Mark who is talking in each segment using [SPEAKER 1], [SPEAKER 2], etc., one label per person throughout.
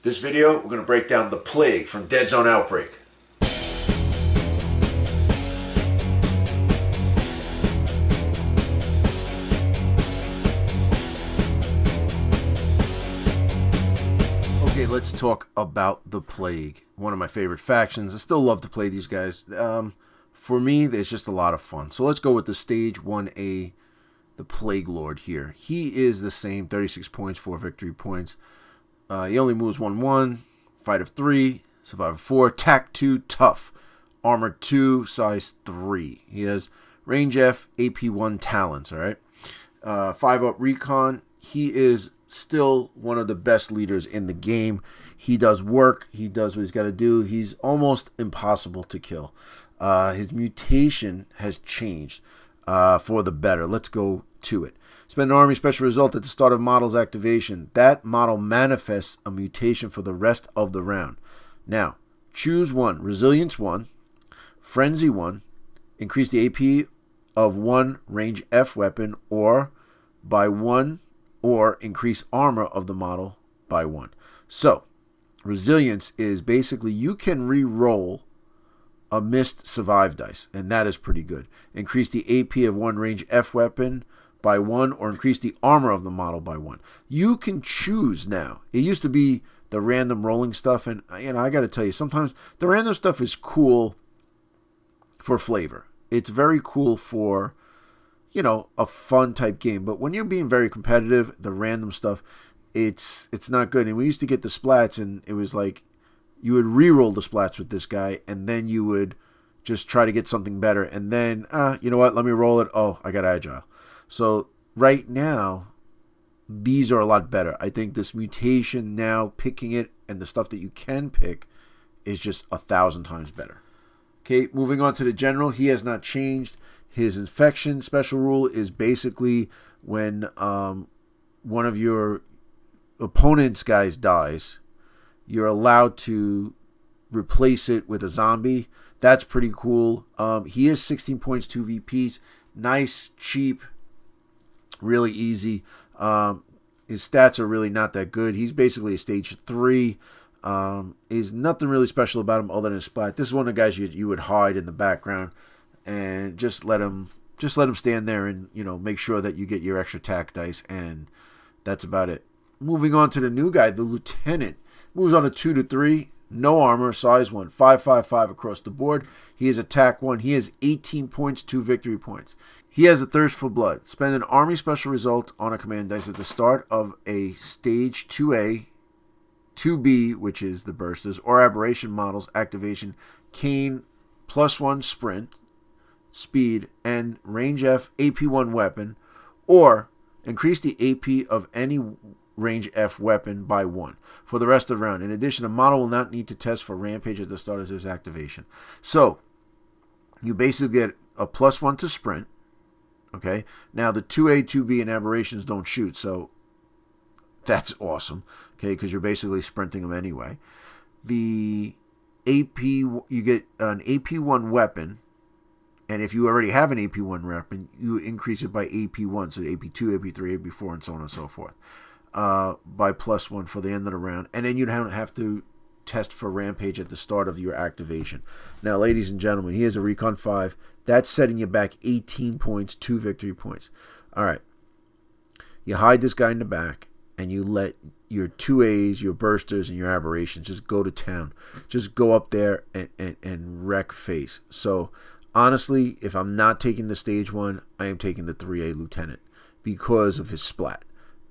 [SPEAKER 1] This video, we're going to break down the Plague from Deadzone Outbreak. Okay, let's talk about the Plague. One of my favorite factions. I still love to play these guys. For me, there's just a lot of fun. So let's go with the Stage 1A, the Plague Lord here. He is the same, 36 points, 4 victory points. He only moves 1/1, fight of 3, survive of 4, attack 2, tough, armor 2, size 3. He has range F, AP 1 talents, all right? 5-up recon. He is still one of the best leaders in the game. He does work. He does what he's got to do. He's almost impossible to kill. His mutation has changed for the better. Let's go to it. Spend an army special result at the start of model's activation. That model manifests a mutation for the rest of the round. Now, choose one. Resilience 1, Frenzy 1, increase the AP of 1 range F weapon or by 1, or increase armor of the model by 1. So, resilience is basically you can re-roll a missed survive dice, and that is pretty good. Increase the AP of 1 range F weapon by 1, or increase the armor of the model by 1. You can choose now. It used to be the random rolling stuff, and I got to tell you, sometimes the random stuff is cool for flavor. It's very cool for, a fun type game. But when you're being very competitive, the random stuff, it's not good. And we used to get the splats, and it was like you would re-roll the splats with this guy, and then you would just try to get something better. And then, you know what? Let me roll it. Oh, I got agile. So right now, these are a lot better. I think this mutation now, picking it, and the stuff that you can pick is just 1,000 times better. Okay, moving on to the general. He has not changed. His infection special rule is basically when one of your opponent's guys dies, you're allowed to replace it with a zombie. That's pretty cool. He is 16 points, 2 VPs. Nice, cheap, really easy. His stats are really not that good. He's basically a stage 3. Is nothing really special about him other than his splat. This is one of the guys you would hide in the background and just let him stand there and make sure that you get your extra attack dice, and that's about it. Moving on to the new guy, the Lieutenant. Moves on a 2/3. No armor, size 1, 5/5/5 across the board. He is attack 1. He has 18 points, 2 victory points. He has a thirst for blood. Spend an army special result on a command dice at the start of a stage 2A, 2B, which is the bursters, or aberration models activation. Cane, +1 sprint, speed, and range F, AP 1 weapon, or increase the AP of any range F weapon by 1 for the rest of the round. In addition, the model will not need to test for rampage at the start of this activation. So you basically get a +1 to sprint. Okay, now the 2A, 2B, and aberrations don't shoot, so that's awesome. Okay, because you're basically sprinting them anyway. The AP, you get an AP1 weapon, and if you already have an AP1 weapon, you increase it by AP1, so AP2, AP3, AP4, and so on and so forth. By +1 for the end of the round, and then you don't have to test for rampage at the start of your activation. Now, ladies and gentlemen, he has a recon 5. That's setting you back 18 points, 2 victory points. All right, you hide this guy in the back, and you let your 2As, your bursters, and your aberrations just go to town. Just go up there and wreck face. So honestly, if I'm not taking the stage 1, I am taking the 3A Lieutenant because of his splat.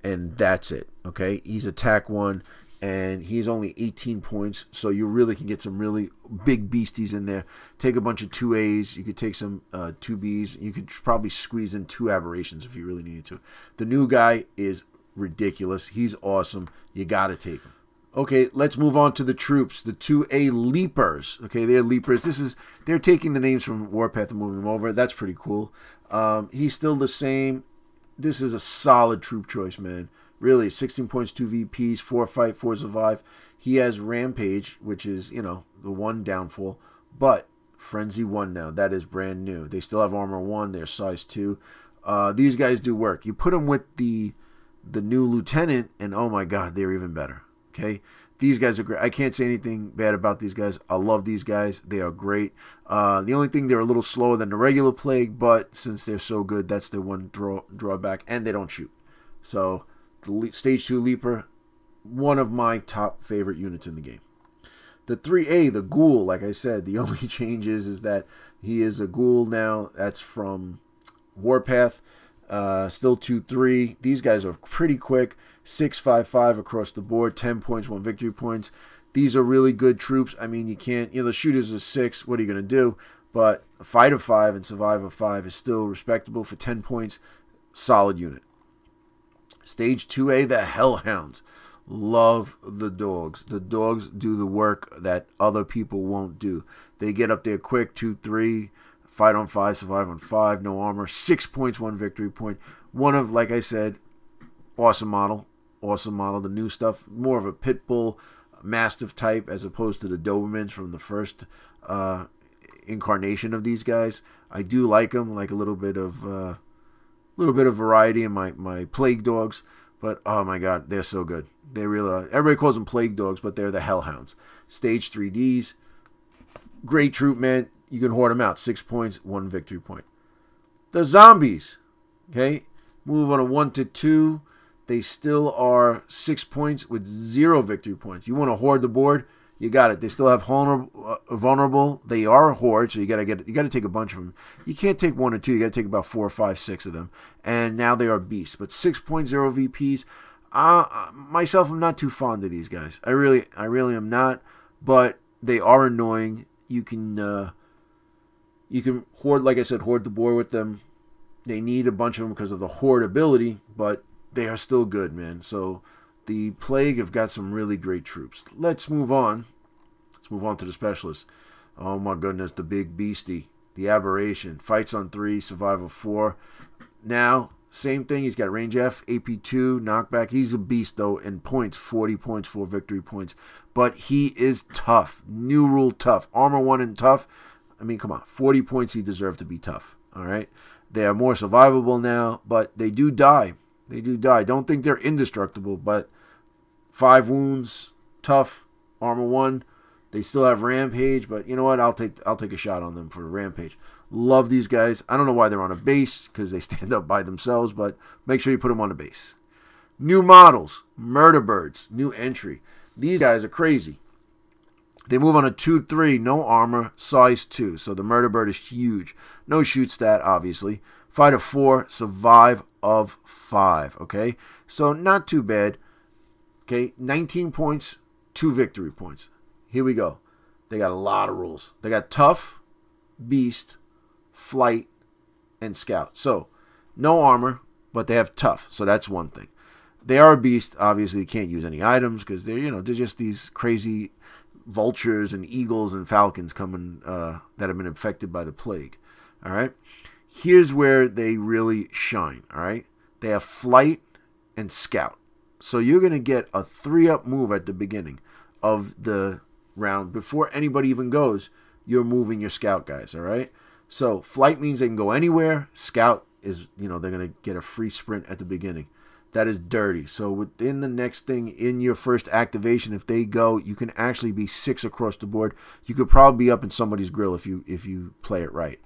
[SPEAKER 1] And that's it, okay? He's attack 1, and he's only 18 points, so you really can get some really big beasties in there. Take a bunch of 2As. You could take some 2Bs. You could probably squeeze in 2 aberrations if you really needed to. The new guy is ridiculous. He's awesome. You got to take him. Okay, let's move on to the troops. The 2A Leapers. Okay, they're Leapers. They're taking the names from Warpath and moving them over. That's pretty cool. He's still the same. This is a solid troop choice, man. Really, 16 points, 2 VPs, 4 fight, 4 survive. He has Rampage, which is, the 1 downfall. But Frenzy 1 now. That is brand new. They still have Armor 1. They're size 2. These guys do work. You put them with the new Lieutenant, and oh my God, they're even better. Okay, these guys are great. I can't say anything bad about these guys. I love these guys. They are great. The only thing, they're a little slower than the regular plague, but since they're so good, that's the one drawback, and they don't shoot. So the stage 2 leaper, one of my top favorite units in the game. The 3A, the ghoul, like I said, the only change is that he is a ghoul now. That's from Warpath. Still 2-3. These guys are pretty quick. 6-5-5 across the board. 10 points, 1 victory points. These are really good troops. I mean, you can't, the shooters are 6. What are you going to do? But a fight of 5 and survive of 5 is still respectable for 10 points. Solid unit. Stage 2A, the Hellhounds. Love the dogs. The dogs do the work that other people won't do. They get up there quick, 2-3. Fight on 5, survive on 5, no armor, 6 points, 1 victory point. One of, like I said, awesome model. Awesome model. The new stuff, more of a pit bull, mastiff type as opposed to the Dobermans from the first incarnation of these guys. I do like them, like a little bit of variety in my plague dogs. But oh my God, they're so good. They really are. Everybody calls them plague dogs, but they're the Hellhounds. Stage 3Ds, great troop, man. You can hoard them out. 6 points, 1 victory point. The zombies, okay, move on a 1-2. They still are 6 points with 0 victory points. You want to hoard the board? You got it. They still have vulnerable. They are a horde, so you got to take a bunch of them. You can't take 1 or 2. You got to take about 4, 5, 6 of them. And now they are beasts. But 6.0 VPs. Myself, I'm not too fond of these guys. I really am not. But they are annoying. You can hoard, like I said, hoard the board with them. They need a bunch of them because of the horde ability, but they are still good, man. So the plague have got some really great troops. Let's move on. Let's move on to the specialists. Oh my goodness, the big beastie, the aberration. Fights on 3, survival 4. Now, same thing. He's got range F, AP 2, knockback. He's a beast though in points, 40 points, 4 victory points. But he is tough. New rule tough. Armor 1 and tough. I mean, come on, 40 points, he deserved to be tough, all right? They are more survivable now, but they do die. They do die. Don't think they're indestructible, but 5 wounds, tough, armor 1. They still have rampage, but you know what? I'll take a shot on them for rampage. Love these guys. I don't know why they're on a base, because they stand up by themselves, but make sure you put them on a base. New models, murder birds, new entry. These guys are crazy. They move on a 2-3, no armor, size 2. So the murder bird is huge. No shoot stat, obviously. Fight of 4, survive of 5. Okay, so not too bad. Okay, 19 points, 2 victory points. Here we go. They got a lot of rules. They got tough, beast, flight, and scout. So no armor, but they have tough. So that's one thing. They are a beast. Obviously, can't use any items because they're just these crazy vultures and eagles and falcons coming that have been infected by the plague. All right, here's where they really shine. All right, they have flight and scout, so you're gonna get a 3-up move at the beginning of the round before anybody even goes. You're moving your scout guys. All right, so flight means they can go anywhere. Scout is, they're gonna get a free sprint at the beginning. That is dirty. So within the next thing in your first activation, if they go, you can actually be 6 across the board. You could probably be up in somebody's grill if you play it right.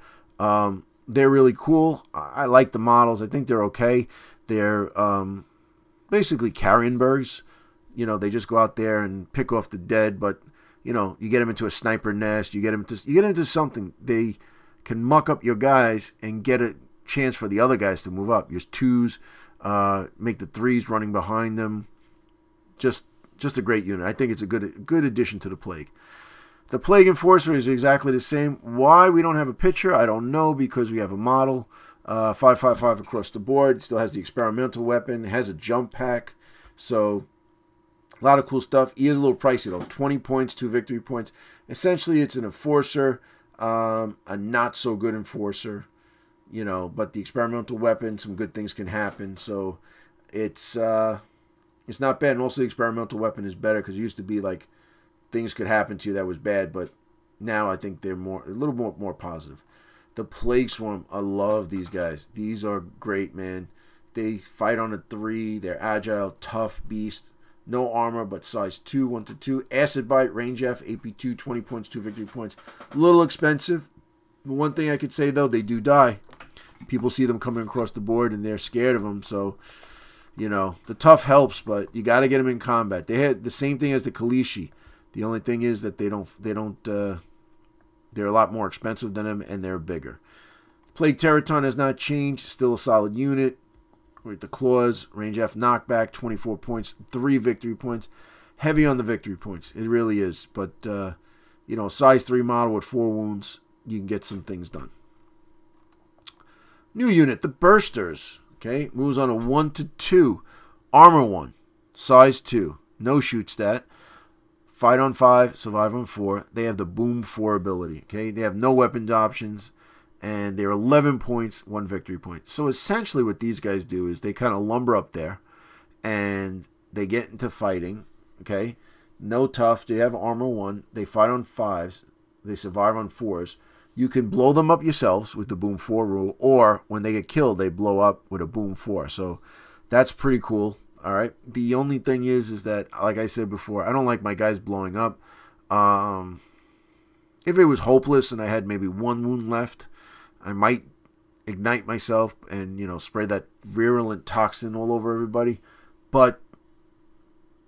[SPEAKER 1] They're really cool. I like the models. I think they're okay. They're basically carrion birds. They just go out there and pick off the dead. But you get them into a sniper nest. You get into something. They can muck up your guys and get a chance for the other guys to move up. There's 2s. Make the 3s running behind them. Just a great unit. I think it's a good addition to the plague. The plague enforcer is exactly the same. Why we don't have a picture, I don't know, because we have a model. 5-5-5 across the board. Still has the experimental weapon. Has a jump pack. So a lot of cool stuff. He is a little pricey though. 20 points, 2 victory points. Essentially, it's an enforcer, a not so good enforcer. But the experimental weapon, some good things can happen. So it's not bad. And also the experimental weapon is better because it used to be like things could happen to you that was bad, but now I think they're a little more positive. The Plague Swarm, I love these guys. These are great, man. They fight on a 3. They're agile, tough beast. No armor, but size 2, 1 to 2. Acid Bite, Range F, AP2, 20 points, 2 victory points. A little expensive. One thing I could say, though, they do die. People see them coming across the board, and they're scared of them. So, you know, the tough helps, but you got to get them in combat. They had the same thing as the Kalishi. The only thing is that they're a lot more expensive than them, and they're bigger. Plague Teraton has not changed. Still a solid unit. With the claws, range F knockback, 24 points, 3 victory points. Heavy on the victory points. It really is. But, you know, size 3 model with 4 wounds, you can get some things done. New unit, the Bursters. Okay, moves on a 1 to 2. Armor 1, size 2. No shoot stat. Fight on 5, survive on 4. They have the Boom 4 ability. Okay, they have no weapons options. And they're 11 points, 1 victory point. So essentially what these guys do is they kind of lumber up there and they get into fighting, okay? No tough. They have armor 1. They fight on 5s. They survive on 4s. You can blow them up yourselves with the Boom 4 rule, or when they get killed, they blow up with a Boom 4. So that's pretty cool, all right? The only thing is that, like I said before, I don't like my guys blowing up. If it was hopeless and I had maybe 1 wound left, I might ignite myself and, you know, spray that virulent toxin all over everybody. But,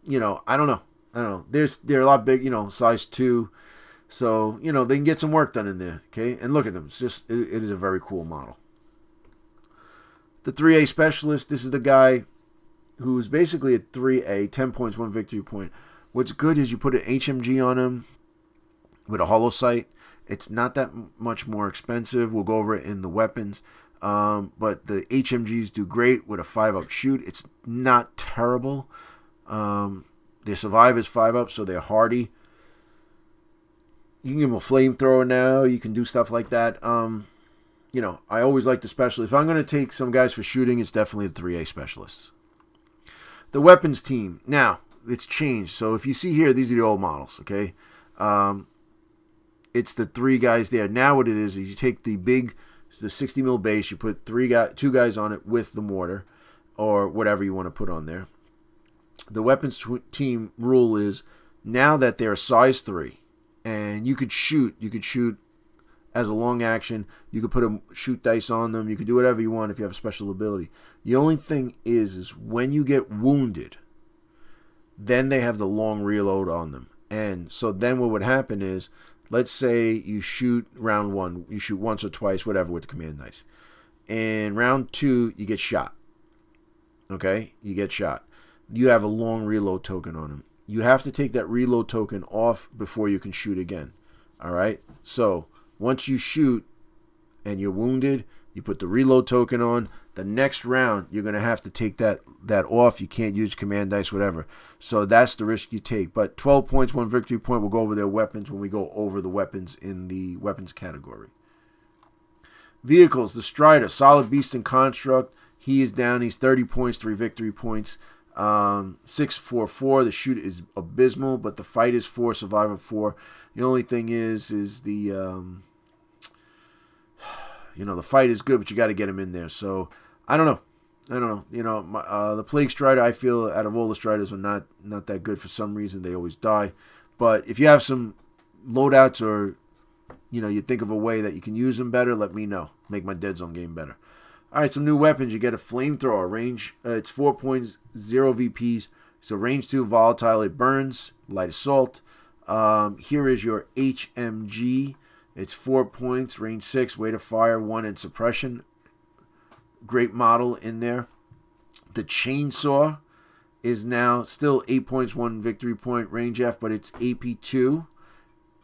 [SPEAKER 1] you know, I don't know. They're a lot big, you know, size 2. So, you know, they can get some work done in there, okay? And look at them. It's just, it is a very cool model. The 3A Specialist, this is the guy who's basically a 3A, 10 points, 1 victory point. What's good is you put an HMG on him with a hollow sight. It's not that much more expensive. We'll go over it in the weapons. But the HMGs do great with a 5-up shoot. It's not terrible. Their survive is 5-up, so they're hardy. You can give them a flamethrower now. You can do stuff like that. You know, I always like the specialist. If I'm going to take some guys for shooting, it's definitely the 3A specialists. The weapons team. Now, it's changed. So if you see here, these are the old models, okay? It's the 3 guys there. Now what it is you take the big, it's the 60 mil base, you put 2 guys on it with the mortar, or whatever you want to put on there. The weapons team rule is now that they're size 3, and you could shoot as a long action. You could put a shoot dice on them. You could do whatever you want if you have a special ability. The only thing is when you get wounded, then they have the long reload on them. And so then what would happen is, let's say you shoot round 1, you shoot once or twice, whatever, with the command dice. In round 2, you get shot. Okay? You get shot. You have a long reload token on him. You have to take that reload token off before you can shoot again. All right? So, once you shoot and you're wounded, you put the reload token on. The next round, you're going to have to take that off. You can't use command dice, whatever. So that's the risk you take. But 12 points, 1 victory point. We'll go over their weapons when we go over the weapons in the weapons category. Vehicles, the Strider, solid beast and construct. He is down. He's 30 points, 3 victory points. 6-4-4. The shoot is abysmal, but the fight is 4, survival 4. The only thing is the you know, the fight is good, but you got to get him in there. So I don't know. You know, the Plague Strider, I feel out of all the Striders are not that good for some reason. They always die. But if you have some loadouts, or you know, you think of a way that you can use them better, let me know. Make my Deadzone game better. All right, some new weapons. You get a flamethrower. Range, it's 4 points, 0 VPs. So range 2, volatile. It burns. Light assault. Here is your HMG. It's 4 points, range 6, weight of fire, 1 and suppression. Great model in there. The chainsaw is now still 8 points, 1 victory point, range F, but it's AP2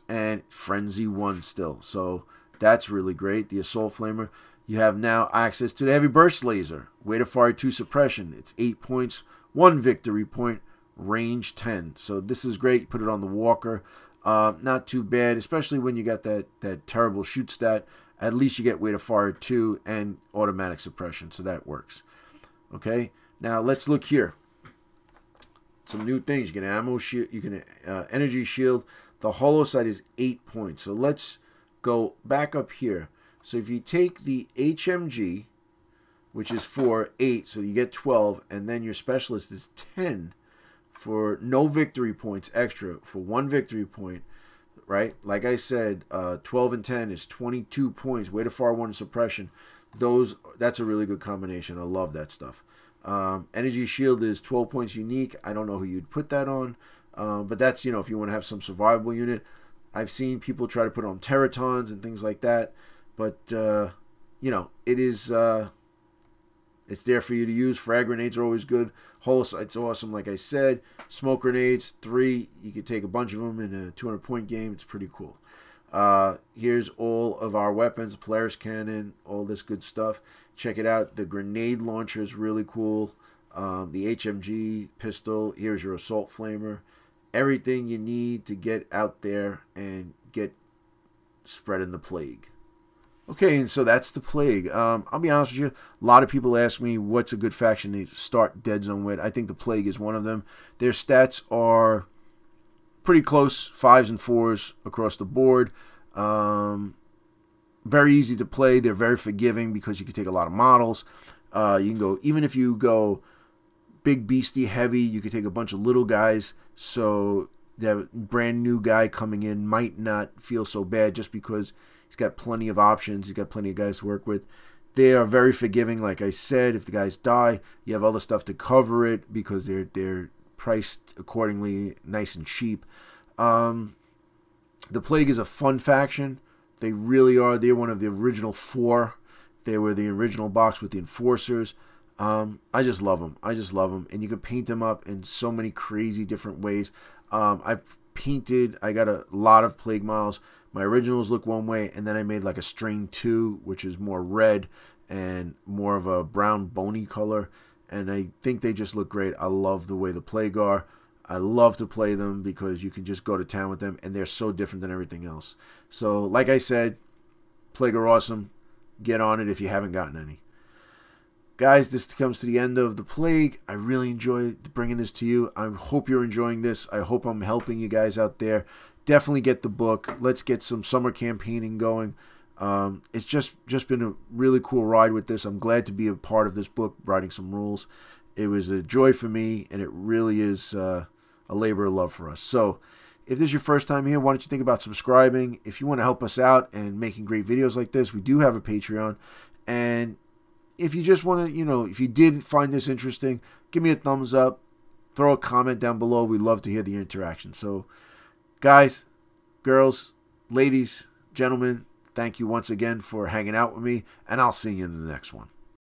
[SPEAKER 1] and frenzy 1 still. So that's really great. The assault flamer. You have now access to the heavy burst laser. Weight of fire 2 suppression. It's 8 points, 1 victory point, range 10. So this is great. You put it on the walker. Not too bad, especially when you got that terrible shoot stat. At least you get weight of fire 2 and automatic suppression, so that works. Okay, now let's look here. Some new things. You can ammo shield, you can energy shield. The hollow sight is 8 points. So let's go back up here. So if you take the HMG, which is 4, 8, so you get 12, and then your specialist is 10. for no victory points extra, for 1 victory point, right? Like I said, 12 and 10 is 22 points. Way to far 1 suppression. That's a really good combination. I love that stuff. Energy shield is 12 points unique. I don't know who you'd put that on, but that's, you know, if you want to have some survivable unit. I've seen people try to put on teratons and things like that, but you know, it is it's there for you to use. Frag grenades are always good. Holosight's awesome, like I said. Smoke grenades, 3. You could take a bunch of them in a 200-point game. It's pretty cool. Here's all of our weapons, Polaris cannon, all this good stuff. Check it out. The grenade launcher is really cool. The HMG pistol. Here's your assault flamer. Everything you need to get out there and get spreading the plague. Okay, and so that's the plague. I'll be honest with you. A lot of people ask me what's a good faction to start Deadzone with. I think the plague is one of them. Their stats are pretty close, 5s and 4s across the board. Very easy to play. They're very forgiving because you can take a lot of models. You can go, even if you go big beastie heavy, you could take a bunch of little guys. So that brand new guy coming in might not feel so bad just because he's got plenty of options. He's got plenty of guys to work with. They are very forgiving. Like I said, if the guys die, you have other stuff to cover it because they're priced accordingly, nice and cheap. The Plague is a fun faction. They really are. They're one of the original 4. They were the original box with the Enforcers. I just love them. I just love them. And you can paint them up in so many crazy different ways. I got a lot of Plague models. My originals look one way, and then I made like a Strain 2, which is more red and more of a brown bony color. And I think they just look great. I love the way the Plague are. I love to play them because you can just go to town with them, and they're so different than everything else. So, like I said, Plague are awesome. Get on it if you haven't gotten any. Guys, this comes to the end of the Plague. I really enjoy bringing this to you. I hope you're enjoying this. I hope I'm helping you guys out there. Definitely get the book. Let's get some summer campaigning going. It's just been a really cool ride with this. I'm glad to be a part of this book, writing some rules. It was a joy for me, and it really is a labor of love for us. So, if this is your first time here, why don't you think about subscribing? If you want to help us out and making great videos like this, we do have a Patreon. And if you just want to, if you did find this interesting, give me a thumbs up. Throw a comment down below. We'd love to hear the interaction. So, guys, girls, ladies, gentlemen, thank you once again for hanging out with me, and I'll see you in the next one.